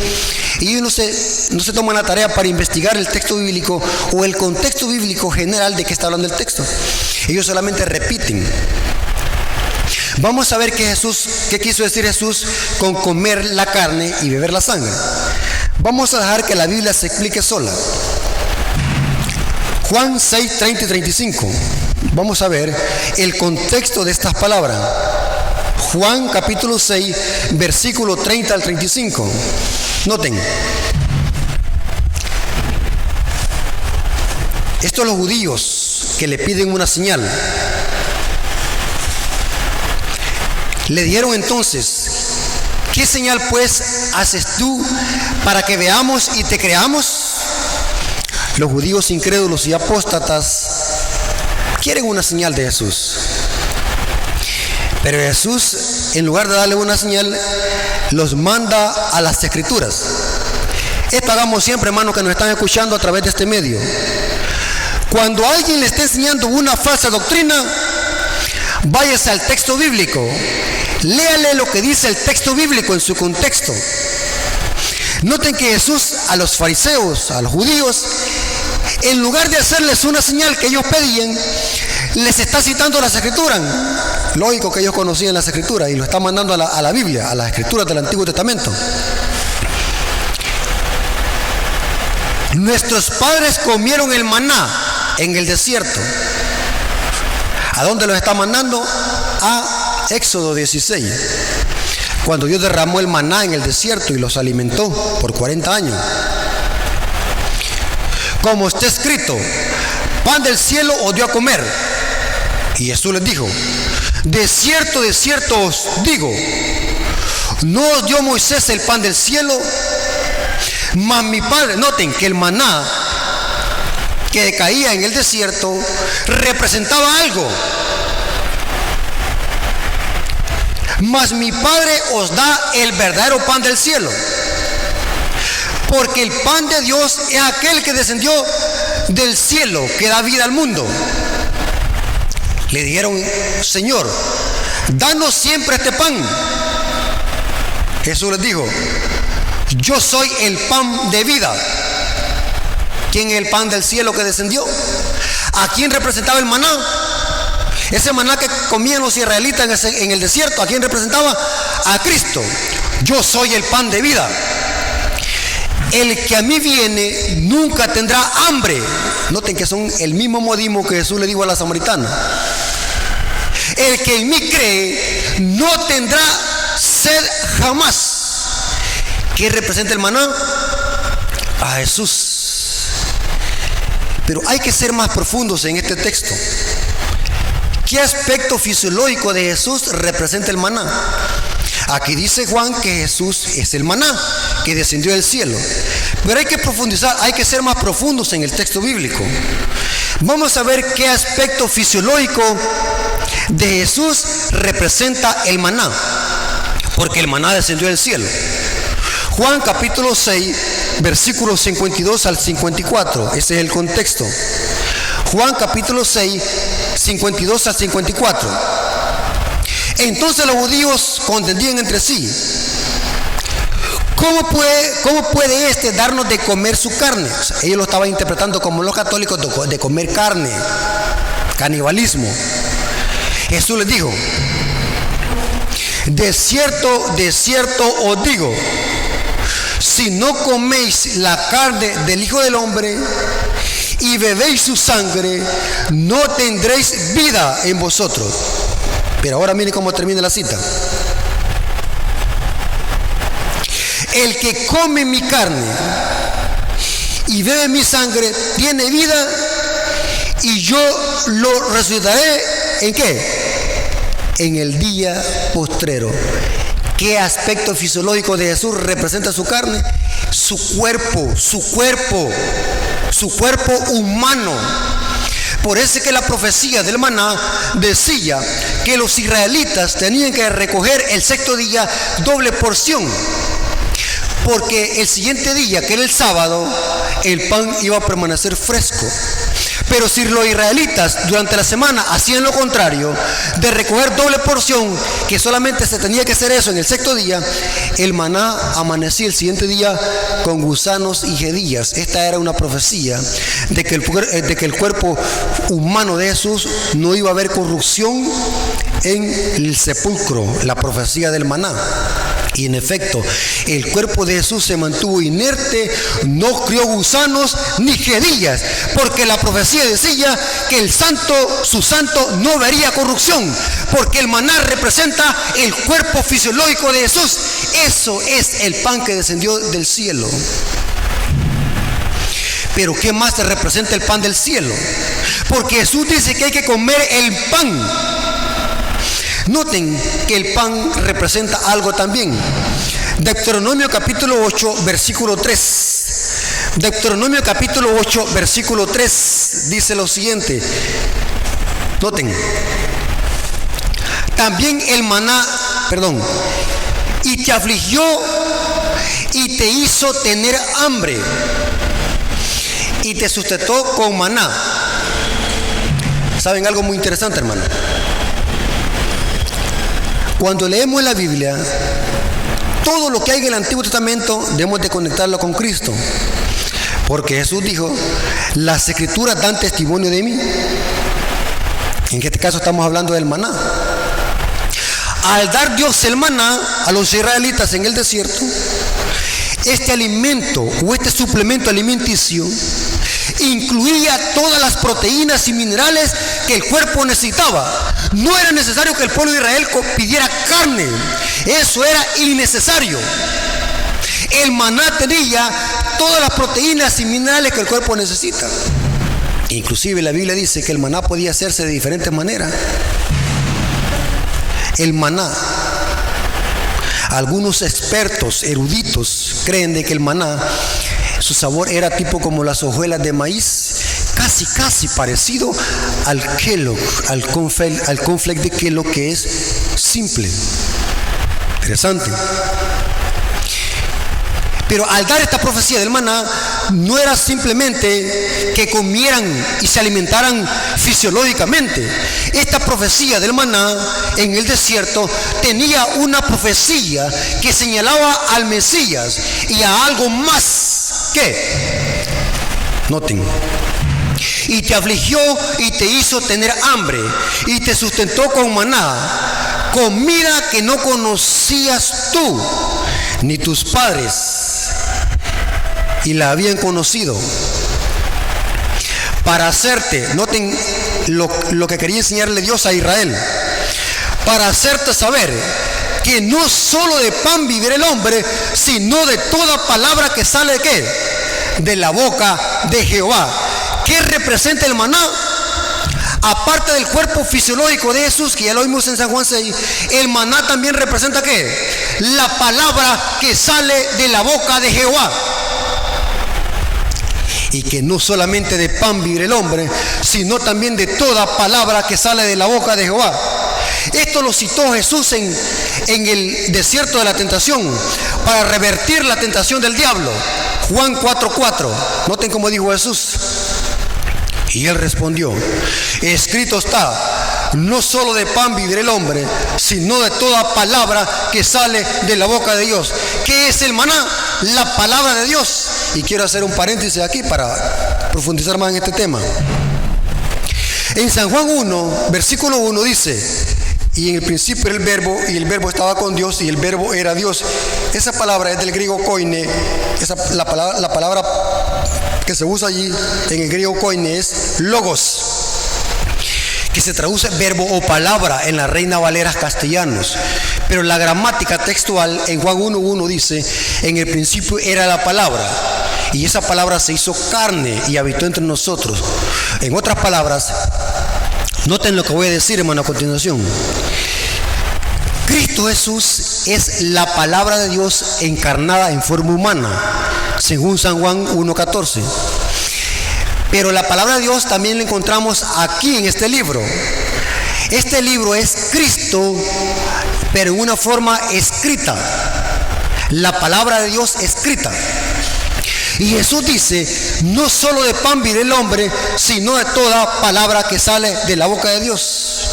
y ellos no se toman la tarea para investigar el texto bíblico o el contexto bíblico general de qué está hablando el texto. Ellos solamente repiten. Vamos a ver qué quiso decir Jesús con comer la carne y beber la sangre. Vamos a dejar que la Biblia se explique sola. Juan 6, 30 y 35. Vamos a ver el contexto de estas palabras. Juan capítulo 6, versículo 30 al 35. Noten. Estos los judíos que le piden una señal. Le dijeron entonces: ¿qué señal pues haces tú para que veamos y te creamos? Los judíos incrédulos y apóstatas quieren una señal de Jesús. Pero Jesús, en lugar de darle una señal, los manda a las Escrituras. Esto hagamos siempre, hermanos, que nos están escuchando a través de este medio. Cuando alguien le esté enseñando una falsa doctrina, váyase al texto bíblico. Léale lo que dice el texto bíblico en su contexto. Noten que Jesús a los fariseos, a los judíos, en lugar de hacerles una señal que ellos pedían, les está citando las Escrituras. Lógico que ellos conocían las Escrituras y lo está mandando a la Biblia, a las Escrituras del Antiguo Testamento. Nuestros padres comieron el maná en el desierto. ¿A dónde los está mandando? A Éxodo 16, cuando Dios derramó el maná en el desierto y los alimentó por 40 años. Como está escrito: pan del cielo os dio a comer. Y Jesús les dijo: de cierto os digo, no os dio Moisés el pan del cielo, mas mi Padre. Noten que el maná que caía en el desierto representaba algo. Mas mi Padre os da el verdadero pan del cielo, porque el pan de Dios es aquel que descendió del cielo, que da vida al mundo. Le dijeron: Señor, danos siempre este pan. Jesús les dijo: yo soy el pan de vida. ¿Quién es el pan del cielo que descendió? ¿A quién representaba el maná? Ese maná que comían los israelitas en el desierto, ¿a quién representaba? A Cristo. Yo soy el pan de vida. El que a mí viene nunca tendrá hambre. Noten que son el mismo modismo que Jesús le dijo a la samaritana. El que en mí cree no tendrá sed jamás. ¿Qué representa el maná? A Jesús. Pero hay que ser más profundos en este texto. ¿Qué aspecto fisiológico de Jesús representa el maná? Aquí dice Juan que Jesús es el maná que descendió del cielo. Pero hay que profundizar, hay que ser más profundos en el texto bíblico. Vamos a ver qué aspecto fisiológico de Jesús representa el maná, porque el maná descendió del cielo. Juan capítulo 6, versículos 52 al 54, ese es el contexto. Juan capítulo 6, 52 al 54. Entonces los judíos contendían entre sí: ¿cómo puede este darnos de comer su carne? O sea, ellos lo estaban interpretando como los católicos, de comer carne, canibalismo. Jesús les dijo: de cierto os digo, si no coméis la carne del Hijo del Hombre y bebéis su sangre, no tendréis vida en vosotros. Pero ahora miren cómo termina la cita: el que come mi carne y bebe mi sangre tiene vida, y yo lo resucitaré. ¿En qué? En el día postrero. ¿Qué aspecto fisiológico de Jesús representa su carne? Su cuerpo humano. Por eso es que la profecía del maná decía que los israelitas tenían que recoger el sexto día doble porción, porque el siguiente día, que era el sábado, el pan iba a permanecer fresco. Pero si los israelitas durante la semana hacían lo contrario, de recoger doble porción, que solamente se tenía que hacer eso en el sexto día, el maná amanecía el siguiente día con gusanos y jedillas. Esta era una profecía de que el cuerpo humano de Jesús no iba a haber corrupción en el sepulcro, la profecía del maná. Y en efecto, el cuerpo de Jesús se mantuvo inerte, no crió gusanos ni jedillas, porque la profecía decía que su santo no vería corrupción, porque el maná representa el cuerpo fisiológico de Jesús. Eso es el pan que descendió del cielo. Pero ¿qué más te representa el pan del cielo? Porque Jesús dice que hay que comer el pan. Noten que el pan representa algo también. Deuteronomio capítulo 8, versículo 3. Deuteronomio capítulo 8, versículo 3 dice lo siguiente. Noten. También el maná, y te afligió y te hizo tener hambre y te sustentó con maná. ¿Saben algo muy interesante, hermano? Cuando leemos la Biblia, todo lo que hay en el Antiguo Testamento debemos de conectarlo con Cristo, porque Jesús dijo: las Escrituras dan testimonio de mí. En este caso estamos hablando del maná. Al dar Dios el maná a los israelitas en el desierto, este alimento o este suplemento alimenticio incluía todas las proteínas y minerales que el cuerpo necesitaba. No era necesario que el pueblo de Israel pidiera carne, eso era innecesario. El maná tenía todas las proteínas y minerales que el cuerpo necesita. Inclusive la Biblia dice que el maná podía hacerse de diferentes maneras. El maná, algunos expertos, eruditos, creen de que el maná, su sabor era tipo como las hojuelas de maíz, casi parecido al Kellogg, al cornflake de Kellogg, que es simple. Interesante. Pero al dar esta profecía del maná, no era simplemente que comieran y se alimentaran fisiológicamente. Esta profecía del maná en el desierto tenía una profecía que señalaba al Mesías y a algo más que, noten, y te afligió y te hizo tener hambre y te sustentó con maná, comida que no conocías tú ni tus padres, y la habían conocido, para hacerte, noten lo que quería enseñarle Dios a Israel, para hacerte saber que no solo de pan vivirá el hombre, sino de toda palabra que sale de ¿qué? De la boca de Jehová. ¿Qué representa el maná? Aparte del cuerpo fisiológico de Jesús, que ya lo vimos en San Juan 6, el maná también representa ¿qué? La palabra que sale de la boca de Jehová. Y que no solamente de pan vivirá el hombre, sino también de toda palabra que sale de la boca de Jehová. Esto lo citó Jesús en el desierto de la tentación, para revertir la tentación del diablo. Juan 4:4. Noten cómo dijo Jesús. Y él respondió: escrito está, no solo de pan vivirá el hombre, sino de toda palabra que sale de la boca de Dios. ¿Qué es el maná? La palabra de Dios. Y quiero hacer un paréntesis aquí para profundizar más en este tema. En San Juan 1, versículo 1 dice: y en el principio era el verbo, y el verbo estaba con Dios, y el verbo era Dios. Esa palabra es del griego koine. La palabra que se usa allí en el griego koine es logos, que se traduce verbo o palabra en la Reina Valera castellanos. Pero la gramática textual en Juan 1:1 dice: en el principio era la palabra, y esa palabra se hizo carne y habitó entre nosotros. En otras palabras, noten lo que voy a decir, hermano, a continuación. Cristo Jesús es la palabra de Dios encarnada en forma humana, según San Juan 1:14. Pero la palabra de Dios también la encontramos aquí en este libro. Este libro es Cristo, pero en una forma escrita. La palabra de Dios escrita. Y Jesús dice: no solo de pan vivirá el hombre, sino de toda palabra que sale de la boca de Dios.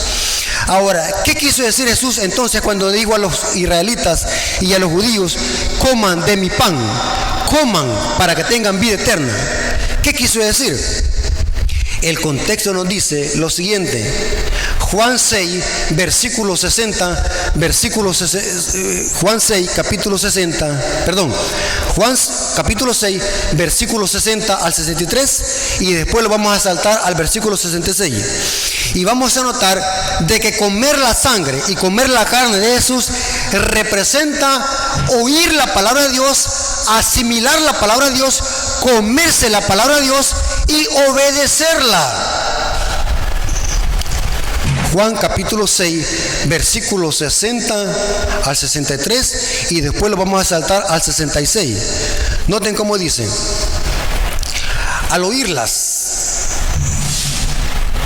Ahora, ¿qué quiso decir Jesús entonces cuando dijo a los israelitas y a los judíos: coman de mi pan, coman para que tengan vida eterna? ¿Qué quiso decir? El contexto nos dice lo siguiente. Juan 6, versículo 60, Juan 6, capítulo 60, Juan capítulo 6, versículo 60 al 63, y después lo vamos a saltar al versículo 66. Y vamos a notar de que comer la sangre y comer la carne de Jesús representa oír la palabra de Dios, asimilar la palabra de Dios, comerse la palabra de Dios y obedecerla. Juan capítulo 6, versículos 60 al 63, y después lo vamos a saltar al 66. Noten cómo dice: al oírlas,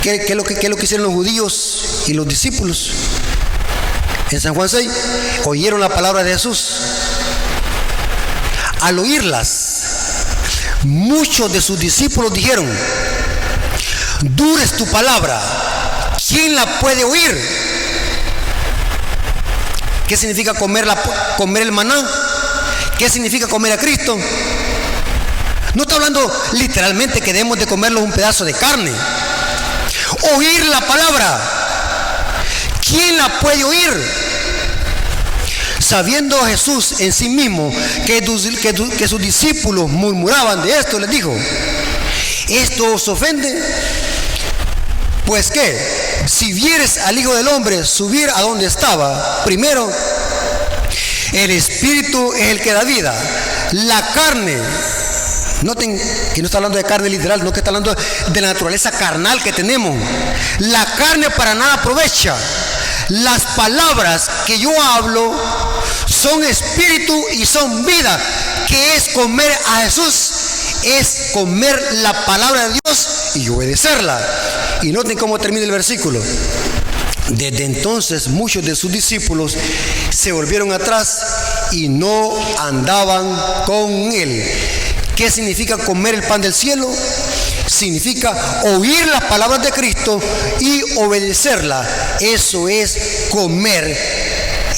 ¿qué es lo que hicieron los judíos y los discípulos? En San Juan 6, oyeron la palabra de Jesús. Al oírlas, muchos de sus discípulos dijeron: dura es tu palabra, ¿quién la puede oír? ¿Qué significa comer el maná? ¿Qué significa comer a Cristo? No está hablando literalmente que debemos de comerlos un pedazo de carne. Oír la palabra, ¿quién la puede oír? Sabiendo Jesús en sí mismo que sus discípulos murmuraban de esto, les dijo: ¿esto os ofende? Pues que si vieres al Hijo del Hombre subir a donde estaba, primero, el Espíritu es el que da vida. La carne, noten que no está hablando de carne literal, no que está hablando de la naturaleza carnal que tenemos. La carne para nada aprovecha. Las palabras que yo hablo son espíritu y son vida. ¿Qué es comer a Jesús? Es comer la palabra de Dios y obedecerla. Y noten cómo termina el versículo: desde entonces muchos de sus discípulos se volvieron atrás y no andaban con él. ¿Qué significa comer el pan del cielo? Significa oír las palabras de Cristo y obedecerla. Eso es comer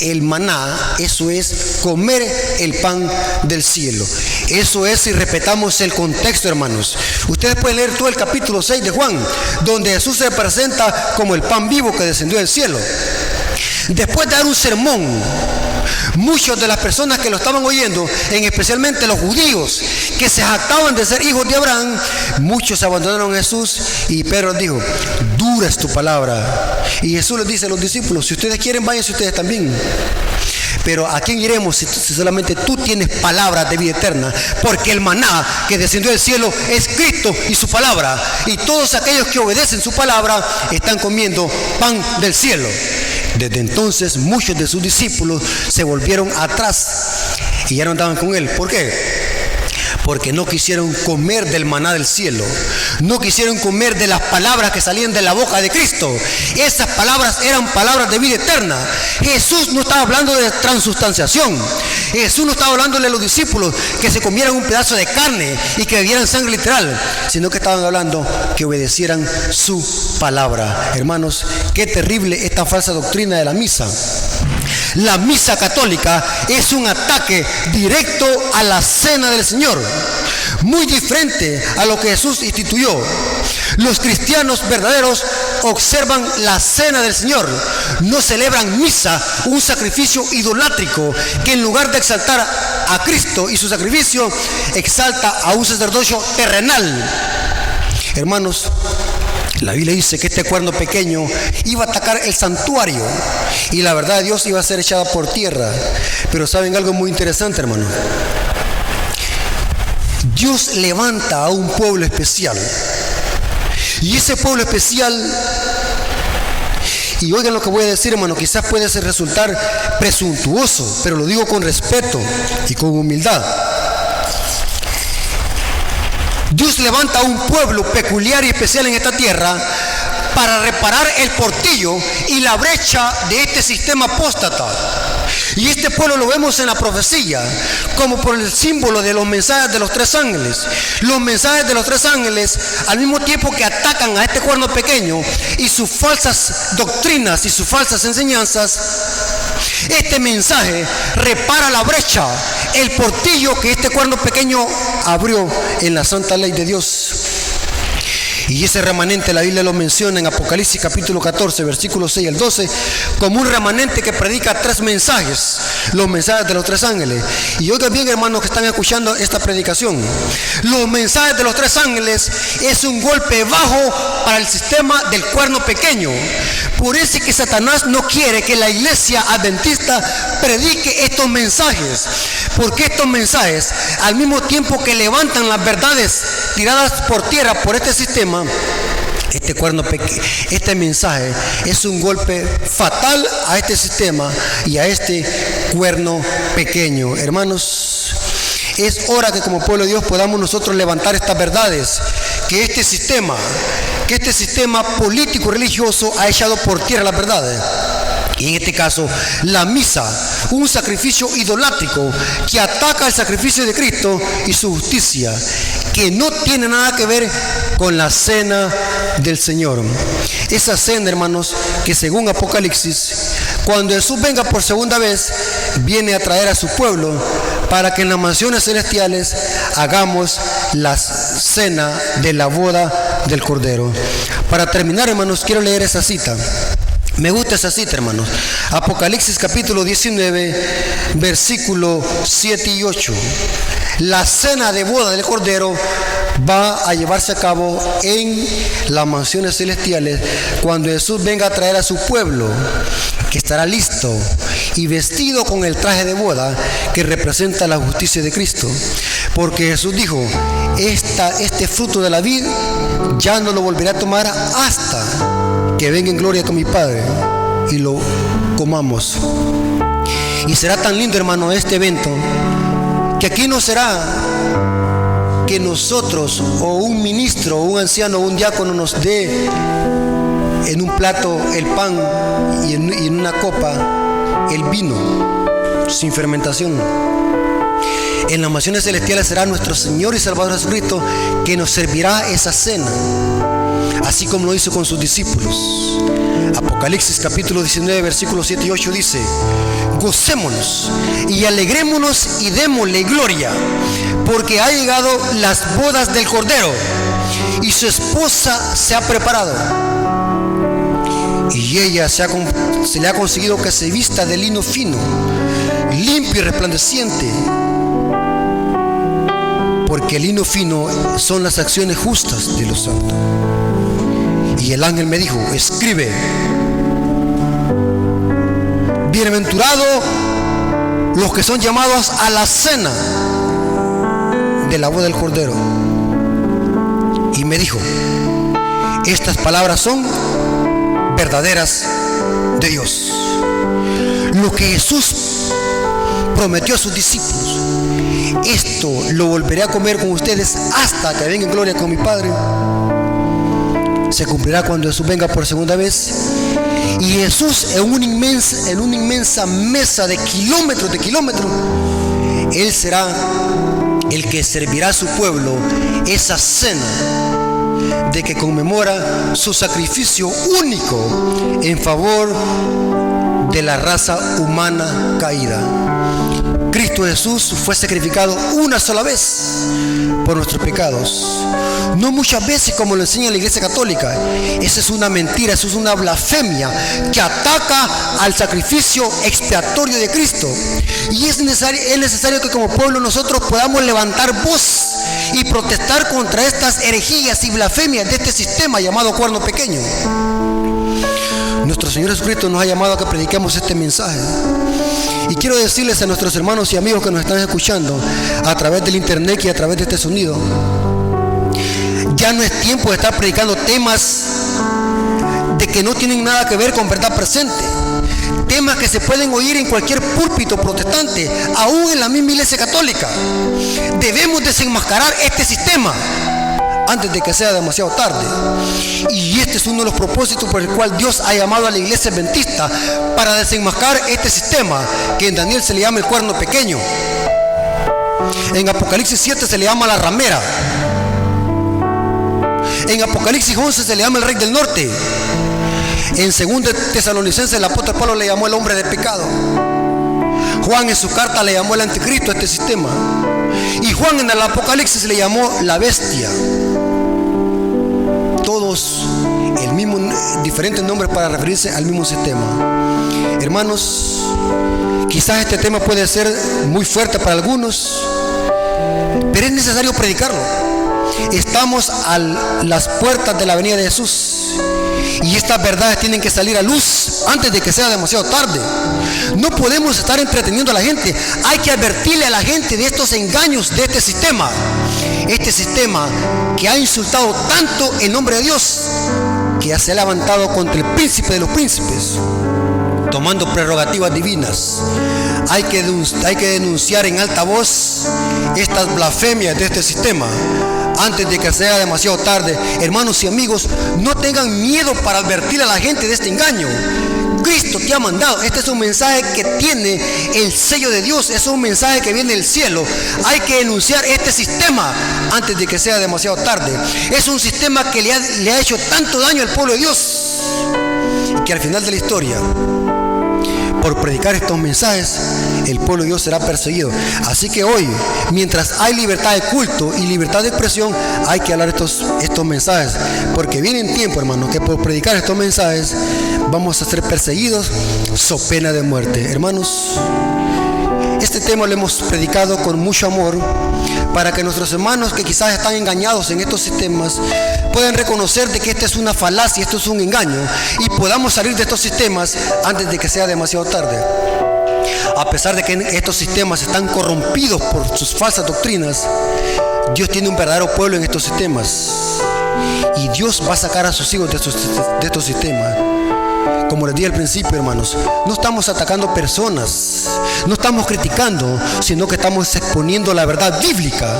el maná, eso es comer el pan del cielo. Eso es si respetamos el contexto, hermanos. Ustedes pueden leer todo el capítulo 6 de Juan, donde Jesús se presenta como el pan vivo que descendió del cielo. Después de dar un sermón, muchas de las personas que lo estaban oyendo, especialmente los judíos que se jactaban de ser hijos de Abraham, muchos abandonaron a Jesús, y Pedro dijo: dura es tu palabra. Y Jesús les dice a los discípulos: si ustedes quieren, váyanse ustedes también. Pero ¿a quién iremos si solamente tú tienes palabras de vida eterna? Porque el maná que descendió del cielo es Cristo y su palabra. Y todos aquellos que obedecen su palabra están comiendo pan del cielo. Desde entonces muchos de sus discípulos se volvieron atrás y ya no andaban con él. ¿Por qué? Porque no quisieron comer del maná del cielo. No quisieron comer de las palabras que salían de la boca de Cristo. Esas palabras eran palabras de vida eterna. Jesús no estaba hablando de transustanciación. Jesús no estaba hablándole a los discípulos que se comieran un pedazo de carne y que bebieran sangre literal, sino que estaban hablando que obedecieran su palabra. Hermanos, qué terrible esta falsa doctrina de la misa. La misa católica es un ataque directo a la cena del Señor, muy diferente a lo que Jesús instituyó. Los cristianos verdaderos observan la cena del Señor, no celebran misa, un sacrificio idolátrico que en lugar de exaltar a Cristo y su sacrificio, exalta a un sacerdocio terrenal. Hermanos, la Biblia dice que este cuerno pequeño iba a atacar el santuario y la verdad de Dios iba a ser echada por tierra. Pero ¿saben algo muy interesante, hermano? Dios levanta a un pueblo especial. Y ese pueblo especial, y oigan lo que voy a decir, hermano, quizás puede resultar presuntuoso, pero lo digo con respeto y con humildad. Dios levanta a un pueblo peculiar y especial en esta tierra para reparar el portillo y la brecha de este sistema apóstata. Y este pueblo lo vemos en la profecía como por el símbolo de los mensajes de los tres ángeles. Los mensajes de los tres ángeles, al mismo tiempo que atacan a este cuerno pequeño y sus falsas doctrinas y sus falsas enseñanzas, este mensaje repara la brecha, el portillo que este cuerno pequeño abrió en la santa ley de Dios. Y ese remanente la Biblia lo menciona en Apocalipsis capítulo 14, versículos 6 al 12, como un remanente que predica tres mensajes, los mensajes de los tres ángeles. Y oigan bien, hermanos que están escuchando esta predicación, los mensajes de los tres ángeles es un golpe bajo para el sistema del cuerno pequeño. Por eso es que Satanás no quiere que la iglesia adventista predique estos mensajes, porque estos mensajes, al mismo tiempo que levantan las verdades tiradas por tierra por este sistema, Este mensaje es un golpe fatal a este sistema y a este cuerno pequeño. Hermanos, es hora que como pueblo de Dios podamos nosotros levantar estas verdades que este sistema político religioso ha echado por tierra las verdades. Y en este caso, la misa, un sacrificio idolátrico que ataca el sacrificio de Cristo y su justicia, que no tiene nada que ver con la cena del Señor. Esa cena, hermanos, que según Apocalipsis, cuando Jesús venga por segunda vez, viene a traer a su pueblo para que en las mansiones celestiales hagamos la cena de la boda del Cordero. Para terminar, hermanos, quiero leer esa cita. Me gusta esa cita, hermanos. Apocalipsis capítulo 19, versículo 7 y 8. La cena de boda del Cordero va a llevarse a cabo en las mansiones celestiales cuando Jesús venga a traer a su pueblo, que estará listo y vestido con el traje de boda que representa la justicia de Cristo. Porque Jesús dijo, este fruto de la vid ya no lo volveré a tomar hasta que venga en gloria con mi Padre y lo comamos. Y será tan lindo, hermano, este evento, que aquí no será que nosotros o un ministro o un anciano o un diácono nos dé en un plato el pan y en una copa el vino sin fermentación. En las mansiones celestiales será nuestro Señor y Salvador Jesucristo que nos servirá esa cena, así como lo hizo con sus discípulos. Apocalipsis capítulo 19, versículos 7 y 8 dice: gocémonos y alegrémonos y démosle gloria, porque ha llegado las bodas del Cordero y su esposa se ha preparado. Y ella se le ha conseguido que se vista de lino fino, limpio y resplandeciente, porque el lino fino son las acciones justas de los santos. Y el ángel me dijo: escribe, bienaventurados los que son llamados a la cena de la boda del Cordero. Y me dijo: estas palabras son verdaderas de Dios. Lo que Jesús prometió a sus discípulos, esto lo volveré a comer con ustedes hasta que venga en gloria con mi Padre, se cumplirá cuando Jesús venga por segunda vez. Y Jesús en una inmensa mesa de kilómetros, Él será el que servirá a su pueblo esa cena de que conmemora su sacrificio único en favor de la raza humana caída. Cristo Jesús fue sacrificado una sola vez por nuestros pecados, no muchas veces como lo enseña la Iglesia Católica. Esa es una mentira, eso es una blasfemia que ataca al sacrificio expiatorio de Cristo. Y es necesario que como pueblo nosotros podamos levantar voz y protestar contra estas herejías y blasfemias de este sistema llamado cuerno pequeño. Nuestro Señor Jesucristo nos ha llamado a que prediquemos este mensaje. Y quiero decirles a nuestros hermanos y amigos que nos están escuchando a través del internet y a través de este sonido, ya no es tiempo de estar predicando temas de que no tienen nada que ver con verdad presente, temas que se pueden oír en cualquier púlpito protestante, aún en la misma Iglesia Católica. Debemos desenmascarar este sistema antes de que sea demasiado tarde. Y este es uno de los propósitos por el cual Dios ha llamado a la Iglesia Adventista, para desenmascarar este sistema que en Daniel se le llama el cuerno pequeño, en Apocalipsis 7 se le llama la ramera, en Apocalipsis 11 se le llama el rey del norte, en 2 Tesalonicenses el apóstol Pablo le llamó el hombre de pecado, Juan en su carta le llamó el anticristo a este sistema, y Juan en el Apocalipsis le llamó la bestia. Todos diferentes nombres para referirse al mismo sistema. Hermanos, quizás este tema puede ser muy fuerte para algunos, pero es necesario predicarlo. Estamos a las puertas de la venida de Jesús y estas verdades tienen que salir a luz antes de que sea demasiado tarde. No podemos estar entreteniendo a la gente. Hay que advertirle a la gente de estos engaños de este sistema. este sistema que ha insultado tanto el nombre de Dios, que ya se ha levantado contra el príncipe de los príncipes, tomando prerrogativas divinas. Hay que denunciar en alta voz estas blasfemias de este sistema antes de que sea demasiado tarde. Hermanos y amigos, no tengan miedo para advertir a la gente de este engaño. Cristo te ha mandado. Este es un mensaje que tiene el sello de Dios. Es un mensaje que viene del cielo. Hay que denunciar este sistema antes de que sea demasiado tarde. Es un sistema que le ha hecho tanto daño al pueblo de Dios, y que al final de la historia, por predicar estos mensajes, el pueblo de Dios será perseguido. Así que hoy, mientras hay libertad de culto y libertad de expresión, hay que hablar estos mensajes, porque viene un tiempo, hermanos, que por predicar estos mensajes vamos a ser perseguidos so pena de muerte. Hermanos, este tema lo hemos predicado con mucho amor para que nuestros hermanos que quizás están engañados en estos sistemas puedan reconocer de que esta es una falacia, esto es un engaño, y podamos salir de estos sistemas antes de que sea demasiado tarde. A pesar de que estos sistemas están corrompidos por sus falsas doctrinas, Dios tiene un verdadero pueblo en estos sistemas, y Dios va a sacar a sus hijos de estos sistemas. Como les dije al principio, hermanos, no estamos atacando personas, no estamos criticando, sino que estamos exponiendo la verdad bíblica,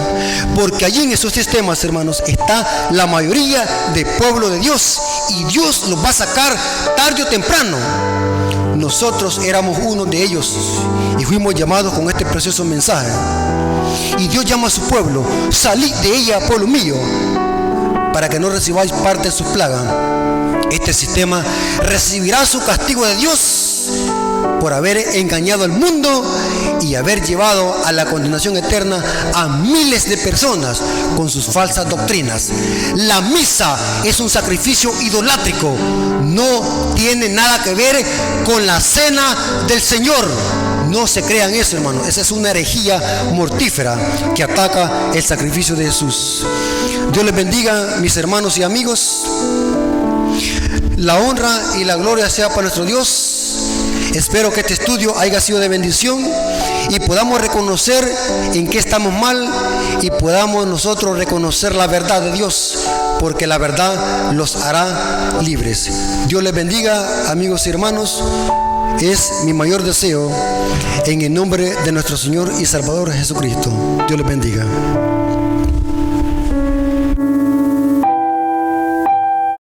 porque allí en esos sistemas, hermanos, está la mayoría del pueblo de Dios, y Dios los va a sacar tarde o temprano. Nosotros éramos uno de ellos y fuimos llamados con este precioso mensaje, y Dios llama a su pueblo: salid de ella, pueblo mío, para que no recibáis parte de sus plagas. Este sistema recibirá su castigo de Dios por haber engañado al mundo y haber llevado a la condenación eterna a miles de personas con sus falsas doctrinas. La misa es un sacrificio idolátrico, no tiene nada que ver con la cena del Señor. No se crean eso, hermano. Esa es una herejía mortífera que ataca el sacrificio de Jesús. Dios les bendiga, mis hermanos y amigos. La honra y la gloria sea para nuestro Dios. Espero que este estudio haya sido de bendición y podamos reconocer en qué estamos mal, y podamos nosotros reconocer la verdad de Dios, porque la verdad los hará libres. Dios les bendiga, amigos y hermanos. Es mi mayor deseo, en el nombre de nuestro Señor y Salvador Jesucristo. Dios les bendiga.